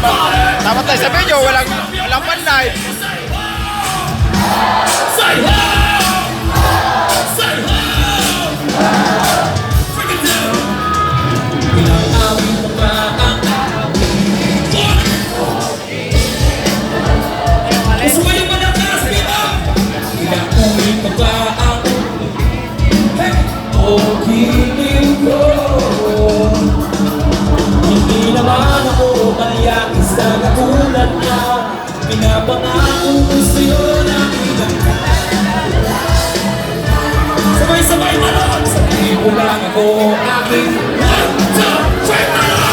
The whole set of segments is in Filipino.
Dapat tayo sa video, walang pan-live. Hindi naman ako malayakis na katulad niya. Pinapangako ko sa'yo na ilang ka. Sabay-sabay na lang, sabihin mo lang ako aking 1, 2, 3, na lang!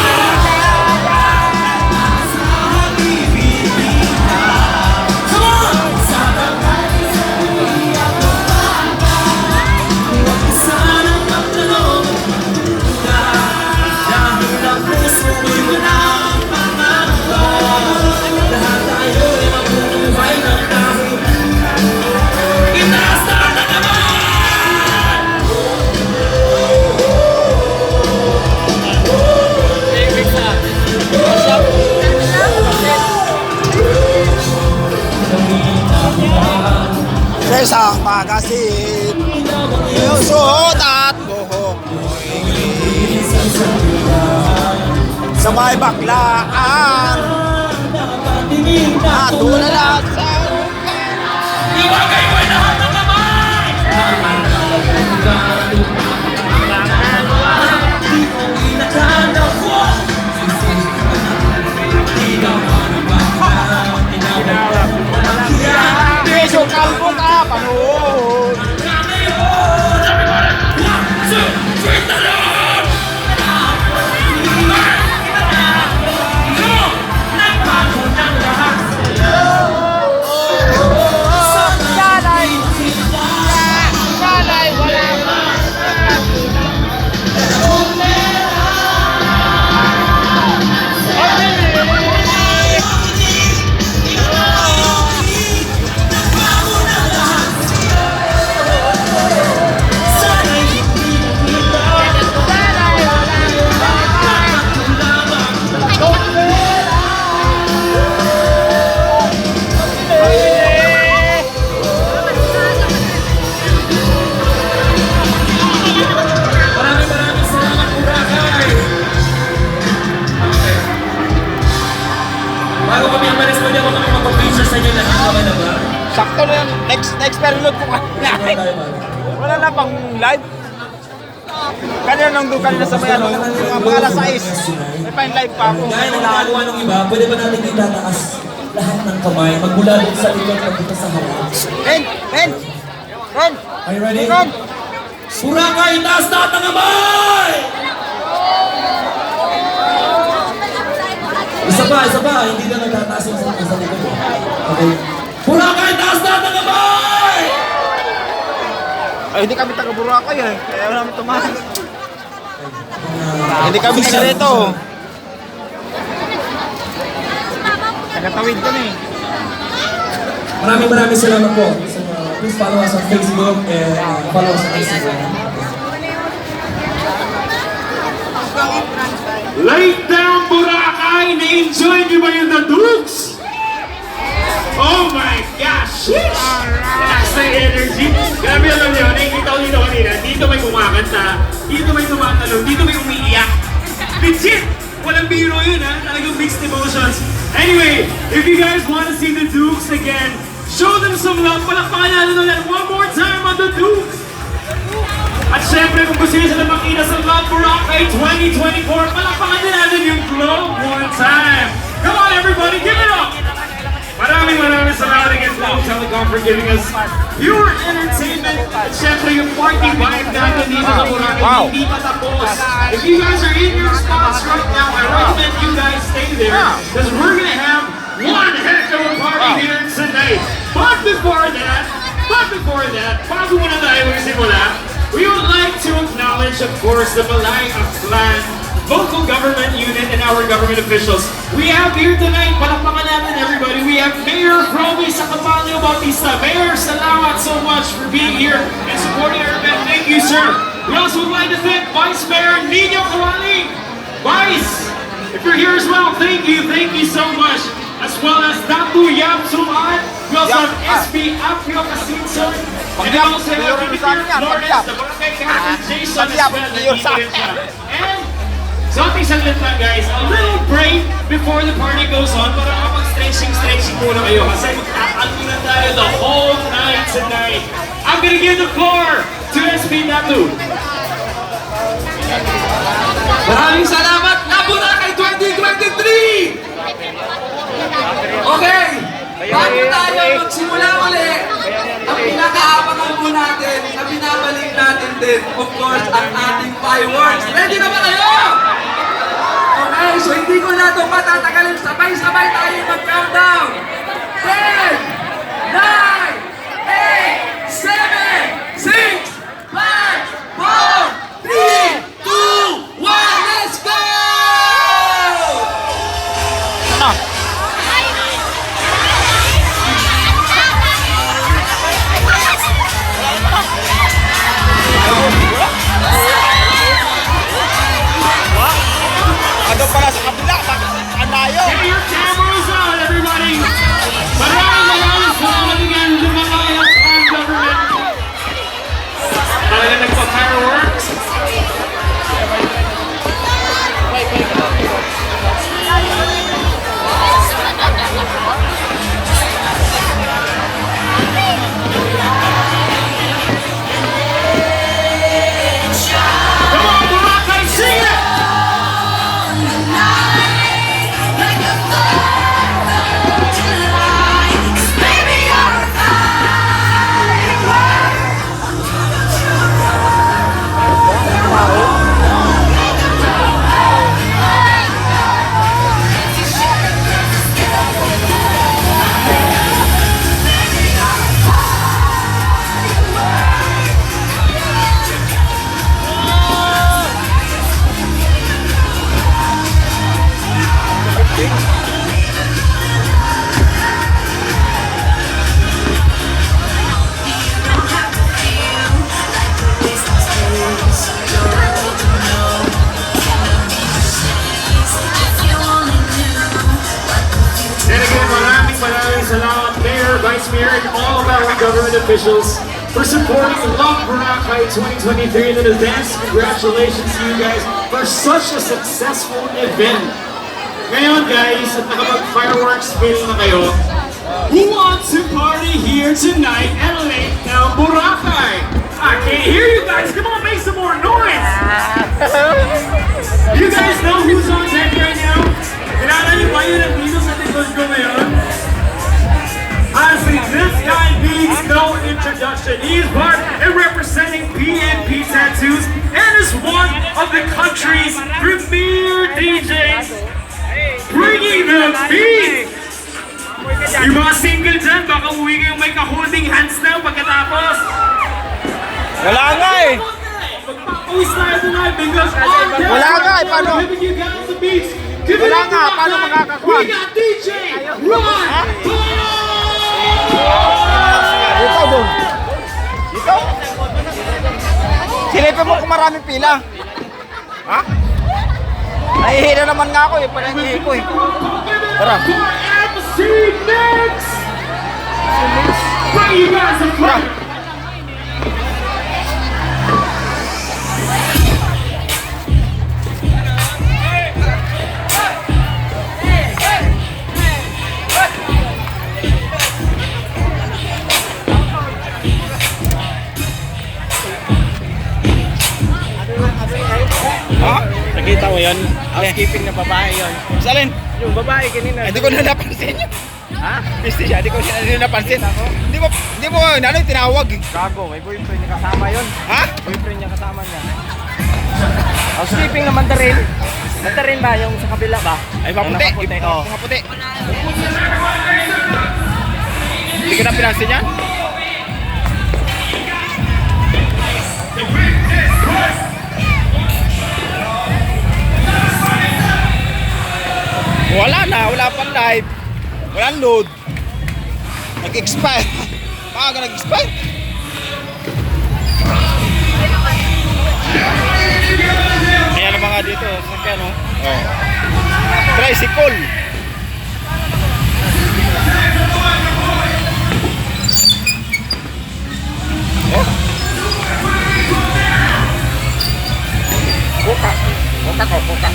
Sa magasin, yung suot at buhok sa may baklaan at tulad sa Ibagay mo lahat ng kamay! Beso kalbo ka, panood. Sakto na yan. Next period po ka. Wala na pang live. Kanina nung doon kanina sa may ano, yung mga alas 6. May pa live pa ako. Gaya ng ginagawa ng iba, pwede ba natin itataas lahat ng kamay? Magmula doon sa likod at dito sa hawak. Ben! Are you ready? Boracay, taas lahat ng kamay! Isa pa, hindi na nagtataas yung sa likod. Okay. Boracay, taas lahat ng kamay! Ay, hindi kami taga Boracay eh. Kaya wala namin tumahan. Hindi kami taga rito. Taga-tawid kami. Maraming salamat po. So, please follow us on Facebook and follow us on Instagram. Late down Boracay! Na-enjoy niyo ba yung The Dukes? Oh my gosh! Relax na energy! Grabe alam niyo, nakikita ko dito kanina, dito may kumakanta, dito may tumatalong, dito may umiiyak. Legit! Walang biro yun ha, talagang mixed emotions. Anyway, if you guys want to see The Dukes again, show them some love. Palakpakan natin ulit one more time on The Dukes! At syempre, kung gusto nyo sila makita sa Love Boracay 2024, palakpakan din natin yung Globe one time. Come on everybody, give it up! Maraming salamat again Globe Telecom for giving us pure entertainment. At syempre, yung party vibe natin dito sa Boracay, hindi pa tapos. If you guys are in your spots right now, I recommend you guys stay there because we're gonna have one heck of a party here tonight. But before that, bago muna tayo magsimula, we would like to acknowledge, of course, the Malay Aklan local government unit and our government officials. We have here tonight, palakpakan natin everybody, we have Mayor Romy Sacapalio Bautista. Mayor, salamat so much for being here and supporting our event. Thank you, sir. We also would like to thank Vice Mayor Nino Kawali. Vice, if you're here as well, thank you so much. As well as Datu Yap Suman. We also Yap, have SB Apio Kasinson. And Yap, also mayor have rin sa akin yan, Lawrence, Yap. the Barangay Captain Jason as Yap, well. mayor sa Nandito rin akin. siya. And something saglit lang guys, a little break before the party goes on para makapag-stretching muna kayo kasi magkakalunan tayo the whole night tonight. I'm gonna give the floor to SB Datu. Maraming salamat na Boracay 2023! Okay, bago tayo magsimula ulit, ang pinakaabangan po natin na binabalik natin din, of course, ang ating fireworks. Ready na ba kayo? Okay, so hindi ko na ito patatagalin. Sabay-sabay tayo mag-countdown. 10, 9, 8, 7, 6, 5, 4, 3, 2, 1, let's go! Ano? Ano pala sa kabila? Saan tayo? Get your cameras on, everybody! Maraming salamat again sa mga Ayakang government. Talaga nagpa-fireworks. Come on, Boracay, sing it! And again, maraming salamat, Mayor, Vice Mayor, and all of our government officials for supporting Love Boracay 2023 in advance. Congratulations to you guys for such a successful event. Ngayon guys, at nakapag-fireworks feeling na kayo, who wants to party here tonight and late down Boracay? I can't hear you guys. Come on, make some more noise. You guys know who's on deck right now? Kilala niyo ba yun ang dito sa likod ko ngayon? Honestly, this guy needs no introduction. He is part and representing PNP Tattoos and is one of the country's premier DJs, bringing the beat. Yung mga single dyan, baka uwi kayong may ka-holding hands na pagkatapos. Wala nga eh. Magpapawis tayo tonight because Wala nga eh, paano? giving you guys the beats. Give Wala it nga, up, paano guys. makakakuha? We got DJ Ron Ikaw doon. Ikaw? Silipin mo kung maraming pila. Ha? Nahihina naman nga ako eh. Panangihi ko eh. Tara. for MC Mix. Bring you guys a Tara. play. Ha? Nakita mo yun? Housekeeping na babae yun. Salin? Yung babae kanina. Hindi ko na napansin yun. Ha? Piste siya, hindi ko siya napansin. Hindi mo, ano yung tinawag eh. Gago, may boyfriend niya kasama yun. Ha? Boyfriend niya kasama niya. Housekeeping naman na rin. Mandarin ba yung sa kabila ba? Ay, maputi. Yung nakaputi, oo. Maputi. Hindi ko na pinansin yan. Wala na, wala pang live. Walang load. Nag-expire. Maaga nag-expire. Kaya ng mga Buraka dito, sakyan, no? Oh. Tricycle. Oh. Buka. Buka ko, buka.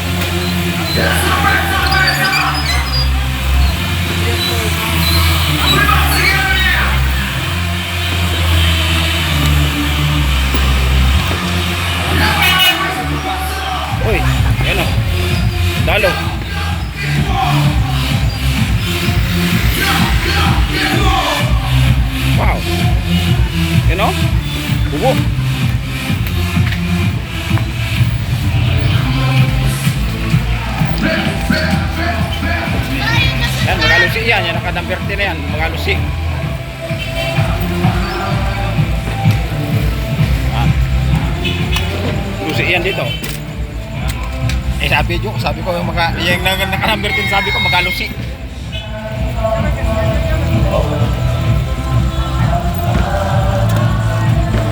Uy, yan o. Dalo. Wow. Yan o. Bubo. Yan, magalusi yan. Yan, nakadamper din na yan. Magalusi. Ah. Lusi yan dito. Eh sabi ko yung naka-number din, sabi ko magalusi.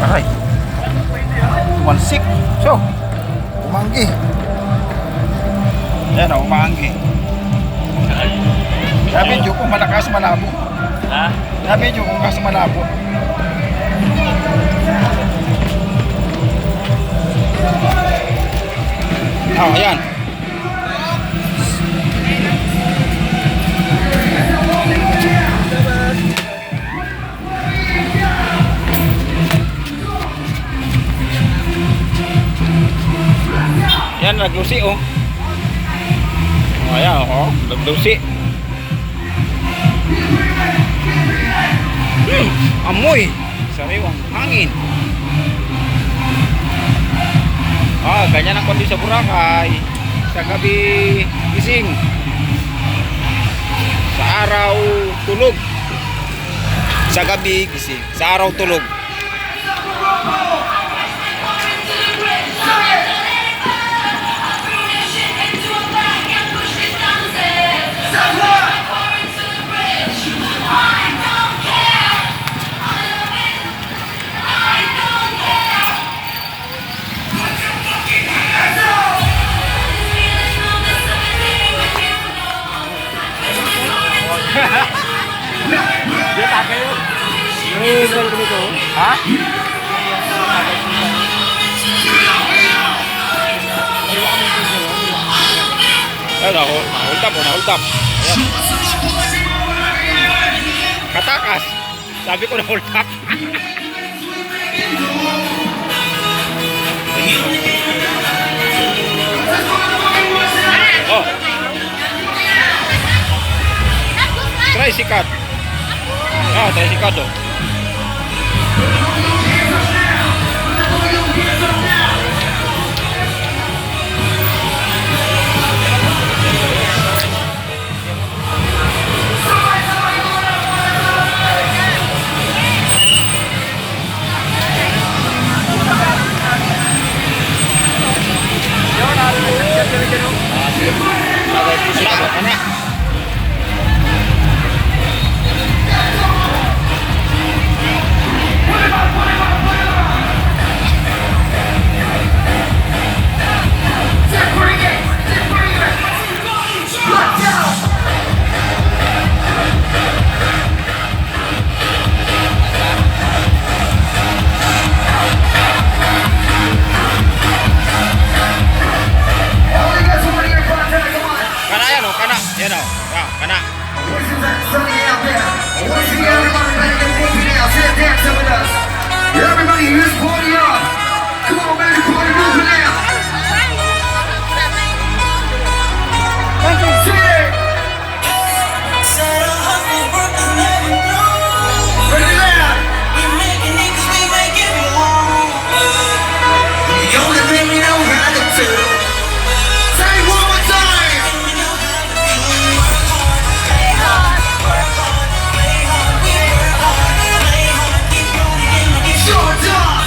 Aray. Tumansik. So, umanggi. Yan o, umanggi. Sabi nyo kung malakas malabo. Ha? Sabi nyo kung malakas malabo. Oh, ayan. Yan, naglusi, oh. Oh, ayan, oh. Naglusi. Amoy. Sariwang hangin. Ah, ganyan ang kondisyon sa Boracay. Sa gabi, gising. Sa araw, tulog. Sa gabi, gising. Sa araw, tulog. Dia pakai yun. Yung dito. Ha? Ayan ako, hold up. Ayan. Katakas. Sabi ko na hold up. Oh. Tricycle. Ah, tricycle. Ano? Yan o. Yeah, kana. Everybody, who's party up? Come on, man, party moving now. See it. Bring it out. You only make me know how to do. Say it one more time. Short time.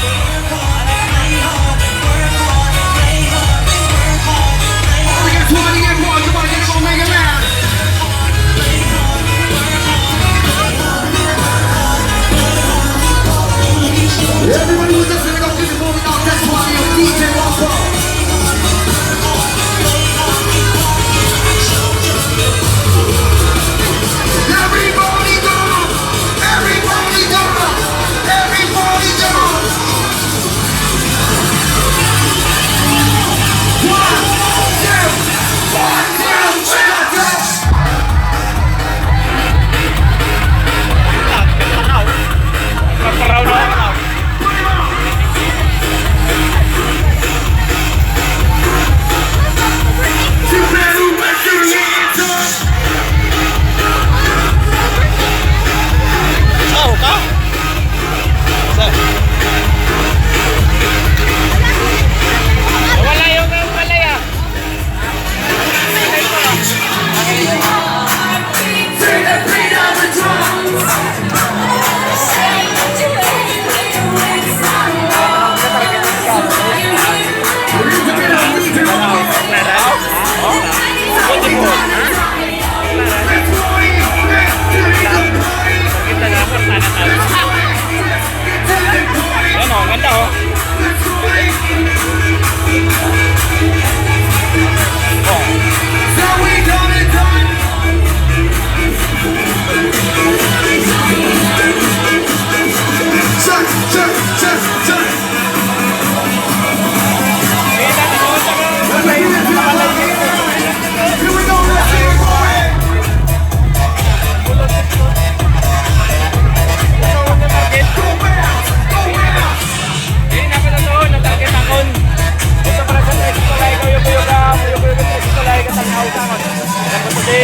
Hindi.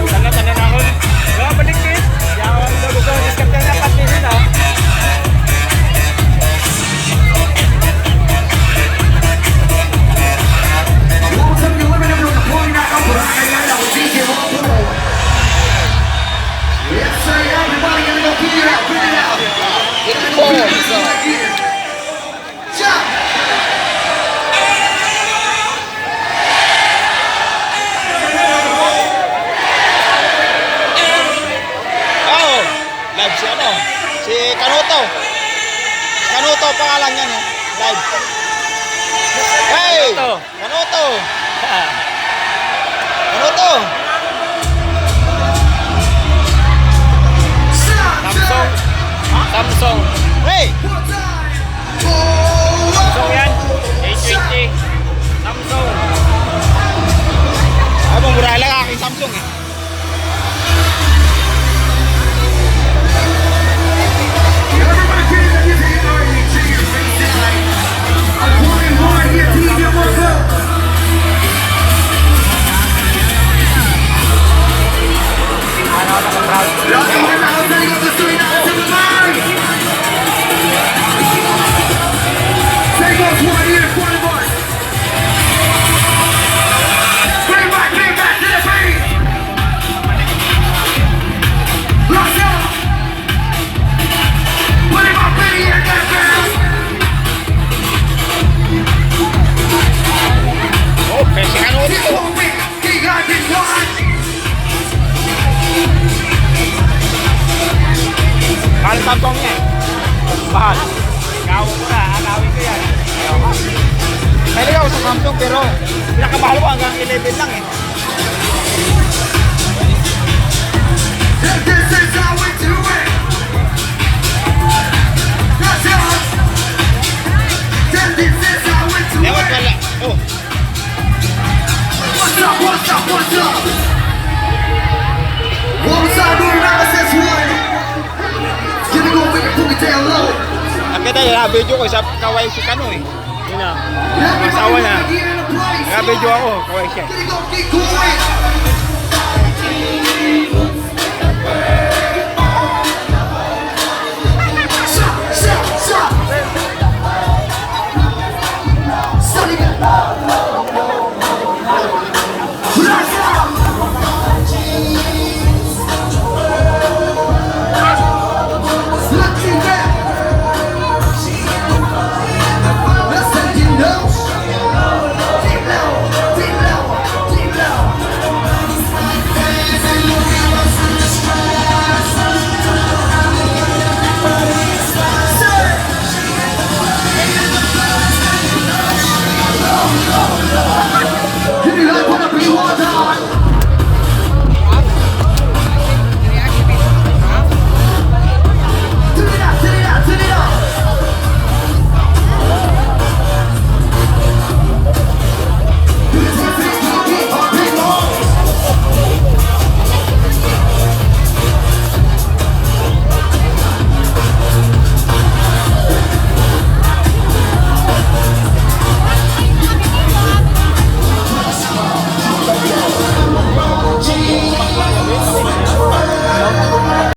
Sana na ako. Wala balik din. Kaya ako ang gusto ng discount na pati nila. Oh, live si ano? Si Kanuto. Kanuto pangalan niya, no? Live. Hey! Kanuto! Kanuto! Samsung. Samsung. Hey! Samsung yan. A20. Samsung. Ay, mumura lang aking Samsung eh. Oh, pero si Kanuto. Mahal ang Samsung niya eh. Mahal. Gawin ko na. Agawin ko yan. Mahilig ako sa Samsung pero pinakamahal ko hanggang 11 lang eh. This is how we do it. That's us. This is how we do Ewan it. wala. Oh, What's up? What's up? What's up? One side, moving out, says one. Give me go, make it, put it down low. nakita niya, video ko sa kaway si Kano eh. Yun na. Everybody Asawa niya. right here in the place. Naka-video ako, kaway siya. Gonna go get going.